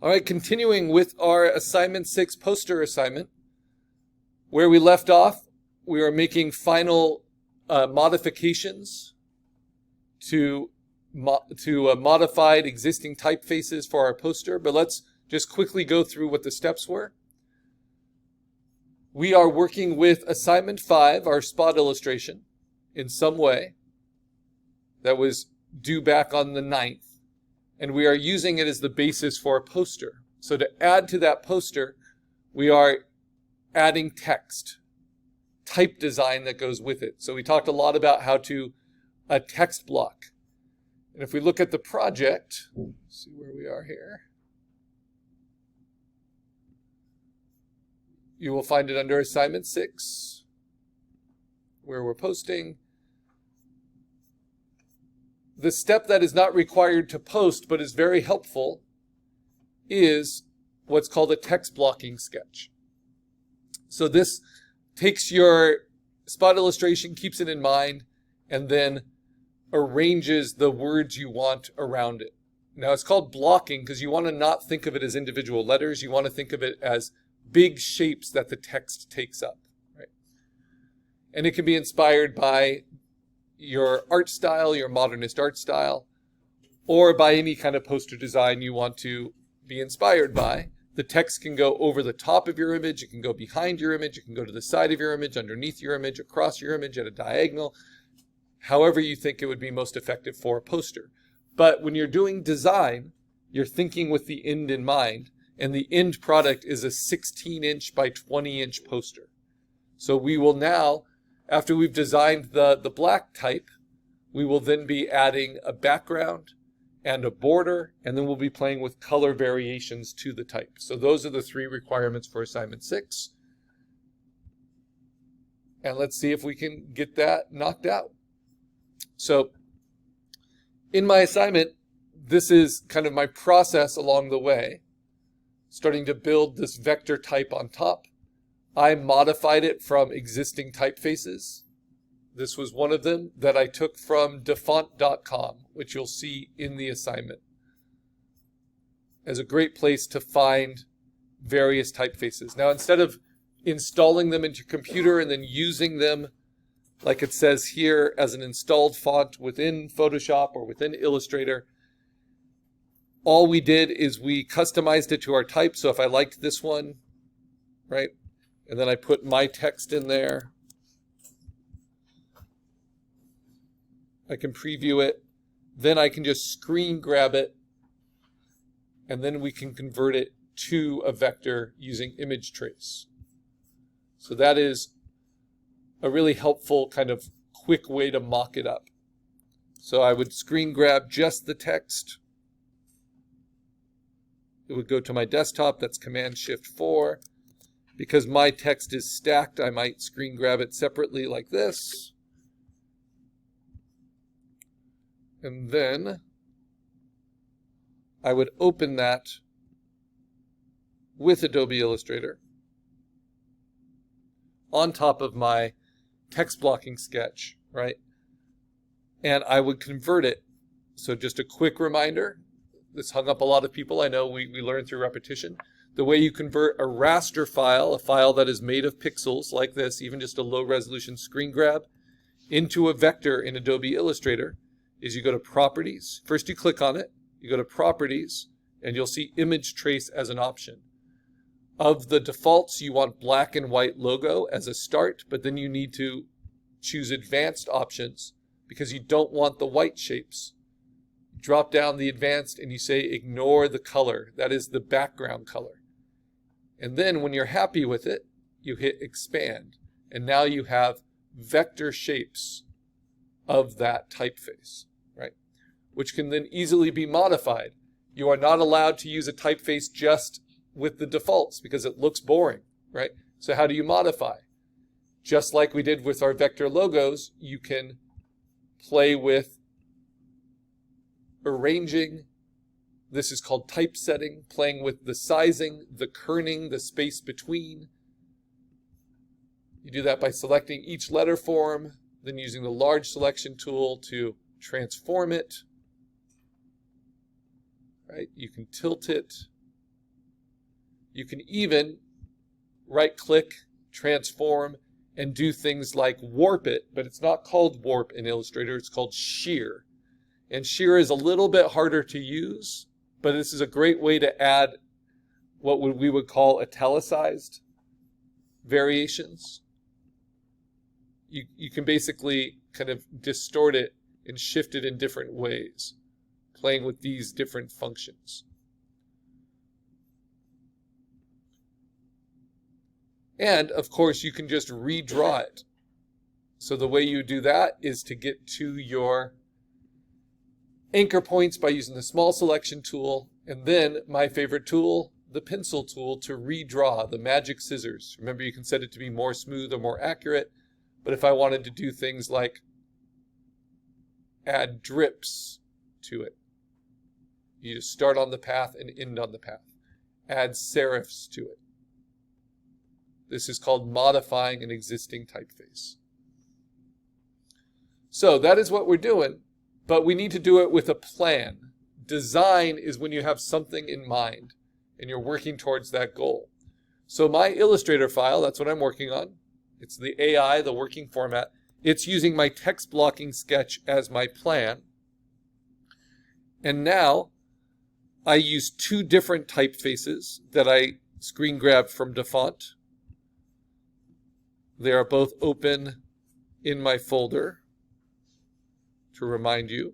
All right, continuing with our assignment 6 poster assignment. Where we left off, we are making final modifications to modified existing typefaces for our poster, but let's just quickly go through what the steps were. We are working with assignment 5, our spot illustration, in some way. That was due back on the 9th. And we are using it as the basis for a poster. So to add to that poster, we are adding text, type design that goes with it. So we talked a lot about how to a text block. And if we look at the project, see where we are here. You will find it under assignment 6, where we're posting. The step that is not required to post but is very helpful is what's called a text blocking sketch. So this takes your spot illustration, keeps it in mind, and then arranges the words you want around it. Now it's called blocking because you want to not think of it as individual letters. You want to think of it as big shapes that the text takes up, right? And it can be inspired by your art style, your modernist art style, or by any kind of poster design you want to be inspired by. The text can go over the top of your image, it can go behind your image, it can go to the side of your image, underneath your image, across your image, at a diagonal, however you think it would be most effective for a poster. But when you're doing design, you're thinking with the end in mind, and the end product is a 16-inch by 20-inch poster. So we will now, after we've designed the black type, we will then be adding a background and a border, and then we'll be playing with color variations to the type. So those are the 3 requirements for assignment 6. And let's see if we can get that knocked out. So in my assignment, this is kind of my process along the way, starting to build this vector type on top. I modified it from existing typefaces. This was one of them that I took from defont.com, which you'll see in the assignment, as a great place to find various typefaces. Now, instead of installing them into your computer and then using them, like it says here, as an installed font within Photoshop or within Illustrator, all we did is we customized it to our type. So if I liked this one, right, and then I put my text in there, I can preview it, then I can just screen grab it, and then we can convert it to a vector using image trace. So that is a really helpful kind of quick way to mock it up. So I would screen grab just the text. It would go to my desktop, that's Command-Shift-4. Because my text is stacked, I might screen grab it separately like this. And then I would open that with Adobe Illustrator on top of my text blocking sketch, right? And I would convert it. So just a quick reminder, this hung up a lot of people. I know we learned through repetition. The way you convert a raster file, a file that is made of pixels like this, even just a low resolution screen grab, into a vector in Adobe Illustrator, is you go to Properties. First you click on it, you go to Properties, and you'll see Image Trace as an option. Of the defaults, you want black and white logo as a start, but then you need to choose Advanced Options because you don't want the white shapes. Drop down the Advanced and you say Ignore the color. That is the background color. And then when you're happy with it, you hit Expand. And now you have vector shapes of that typeface, right? Which can then easily be modified. You are not allowed to use a typeface just with the defaults because it looks boring, right? So how do you modify? Just like we did with our vector logos, you can play with arranging. This is called typesetting, playing with the sizing, the kerning, the space between. You do that by selecting each letter form, then using the large selection tool to transform it. Right? You can tilt it. You can even right-click, transform, and do things like warp it, but it's not called warp in Illustrator, it's called shear. And shear is a little bit harder to use, but this is a great way to add what we would call italicized variations. You can basically kind of distort it and shift it in different ways, playing with these different functions. And, of course, you can just redraw it. So the way you do that is to get to your anchor points by using the small selection tool, and then my favorite tool, the pencil tool, to redraw, the magic scissors. Remember, you can set it to be more smooth or more accurate, but if I wanted to do things like add drips to it, you just start on the path and end on the path. Add serifs to it. This is called modifying an existing typeface. So that is what we're doing, but we need to do it with a plan. Design is when you have something in mind and you're working towards that goal. So my Illustrator file, that's what I'm working on. It's the AI, the working format. It's using my text blocking sketch as my plan. And now I use two different typefaces that I screen grabbed from DaFont. They are both open in my folder to remind you.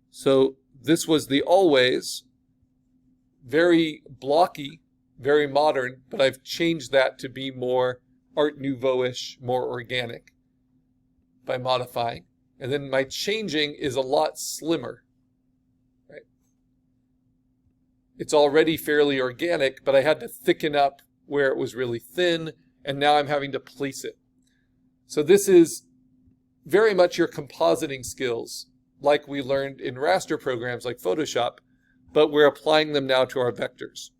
So this was the Always, very blocky, very modern, but I've changed that to be more Art Nouveau-ish, more organic by modifying. And then my changing is a lot slimmer. Right? It's already fairly organic, but I had to thicken up where it was really thin, and now I'm having to place it. So this is very much your compositing skills, like we learned in raster programs like Photoshop, but we're applying them now to our vectors.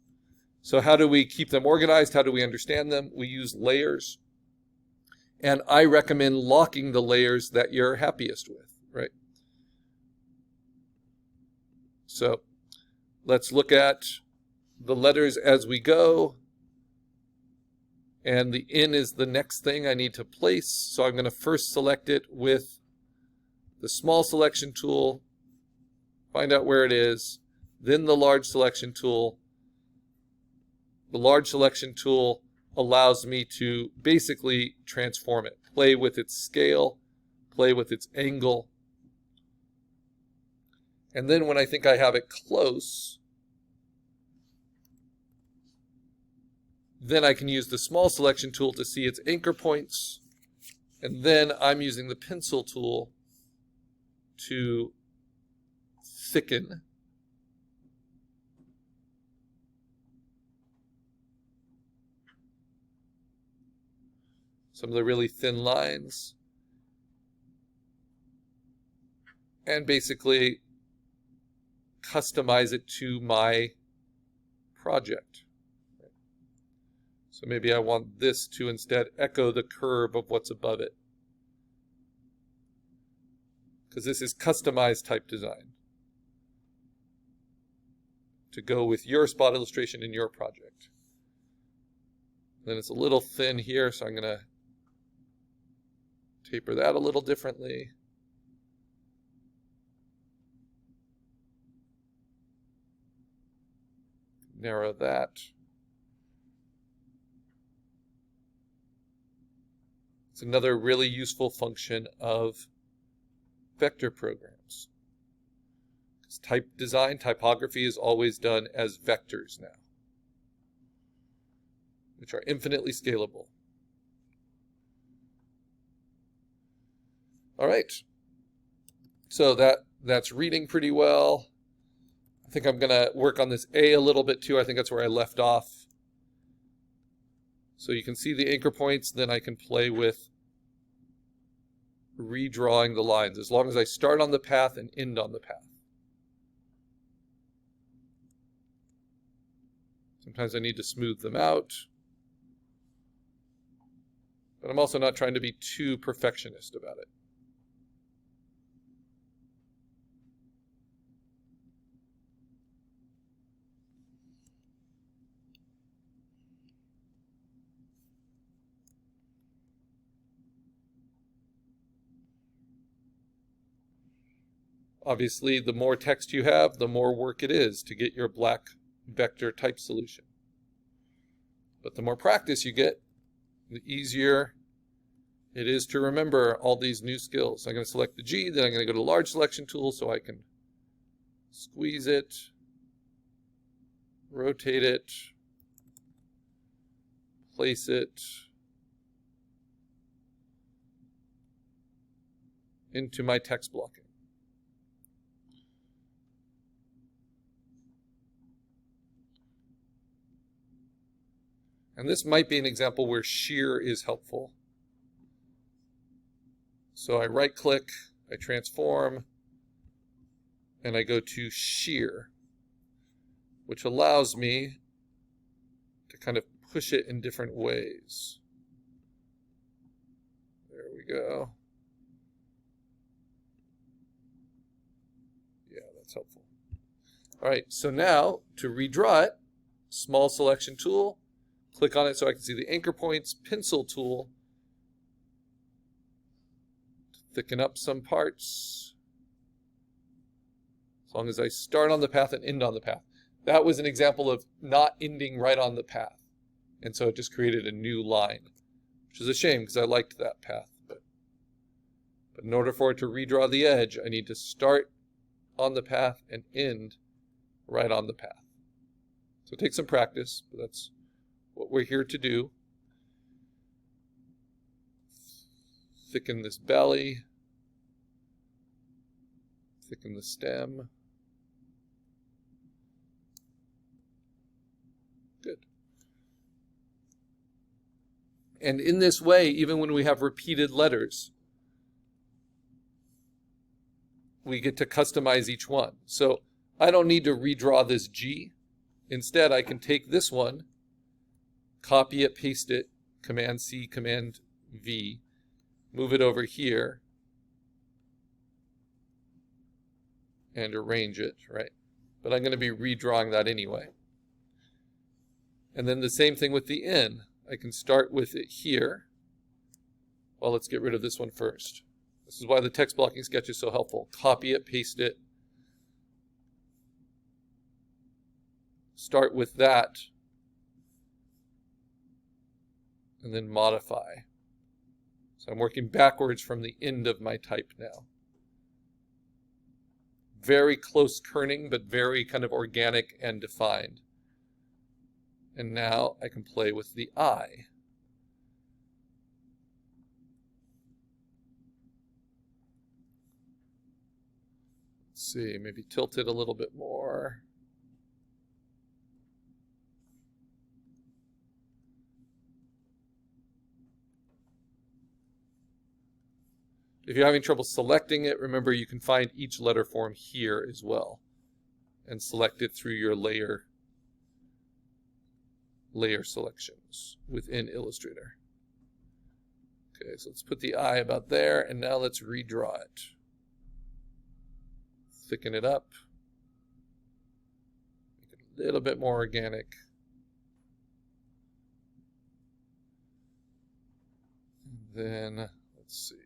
So how do we keep them organized? How do we understand them? We use layers. And I recommend locking the layers that you're happiest with, right? So let's look at the letters as we go. And the N is the next thing I need to place. So I'm going to first select it with the small selection tool, find out where it is, then the large selection tool. The large selection tool allows me to basically transform it, play with its scale, play with its angle. And then when I think I have it close, then I can use the small selection tool to see its anchor points. And then I'm using the pencil tool to thicken some of the really thin lines, and basically customize it to my project. So maybe I want this to instead echo the curve of what's above it, because this is customized type design to go with your spot illustration in your project. Then it's a little thin here, so I'm going to taper that a little differently. Narrow that. It's another really useful function of vector programs. Because type design, typography is always done as vectors now, which are infinitely scalable. All right, so that's reading pretty well. I think I'm going to work on this A a little bit too. I think that's where I left off. So you can see the anchor points, then I can play with redrawing the lines as long as I start on the path and end on the path. Sometimes I need to smooth them out, but I'm also not trying to be too perfectionist about it. Obviously, the more text you have, the more work it is to get your black vector type solution. But the more practice you get, the easier it is to remember all these new skills. I'm going to select the G, then I'm going to go to large selection tool so I can squeeze it, rotate it, place it into my text blocking. And this might be an example where shear is helpful. So I right-click, I transform, and I go to shear, which allows me to kind of push it in different ways. There we go. Yeah, that's helpful. All right, so now to redraw it, small selection tool, click on it so I can see the anchor points, pencil tool, thicken up some parts, as long as I start on the path and end on the path. That was an example of not ending right on the path, and so it just created a new line, which is a shame because I liked that path. But in order for it to redraw the edge, I need to start on the path and end right on the path. So it takes some practice, but that's what we're here to do. Thicken this belly, thicken the stem. Good. And in this way, even when we have repeated letters, we get to customize each one. So I don't need to redraw this G. Instead, I can take this one, copy it, paste it, Command C, Command V, move it over here, and arrange it, right? But I'm going to be redrawing that anyway. And then the same thing with the N. I can start with it here. Well, let's get rid of this one first. This is why the text blocking sketch is so helpful. Copy it, paste it. Start with that. And then modify. So I'm working backwards from the end of my type now. Very close kerning, but very kind of organic and defined. And now I can play with the I. Let's see, maybe tilt it a little bit more. If you're having trouble selecting it, remember you can find each letter form here as well and select it through your layer selections within Illustrator. Okay, so let's put the I about there, and now let's redraw it. Thicken it up. Make it a little bit more organic. And then, let's see.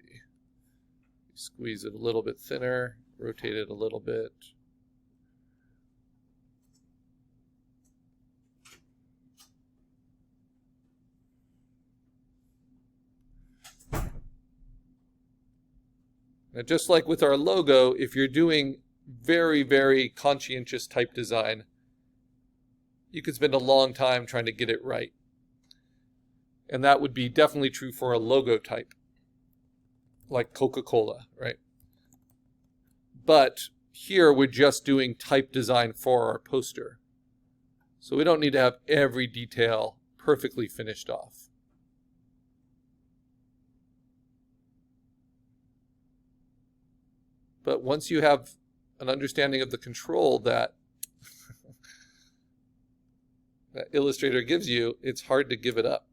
Squeeze it a little bit thinner, rotate it a little bit. Now, just like with our logo, if you're doing very, very conscientious type design, you could spend a long time trying to get it right. And that would be definitely true for a logo type, like Coca-Cola, right? But here we're just doing type design for our poster. So we don't need to have every detail perfectly finished off. But once you have an understanding of the control that that Illustrator gives you, it's hard to give it up.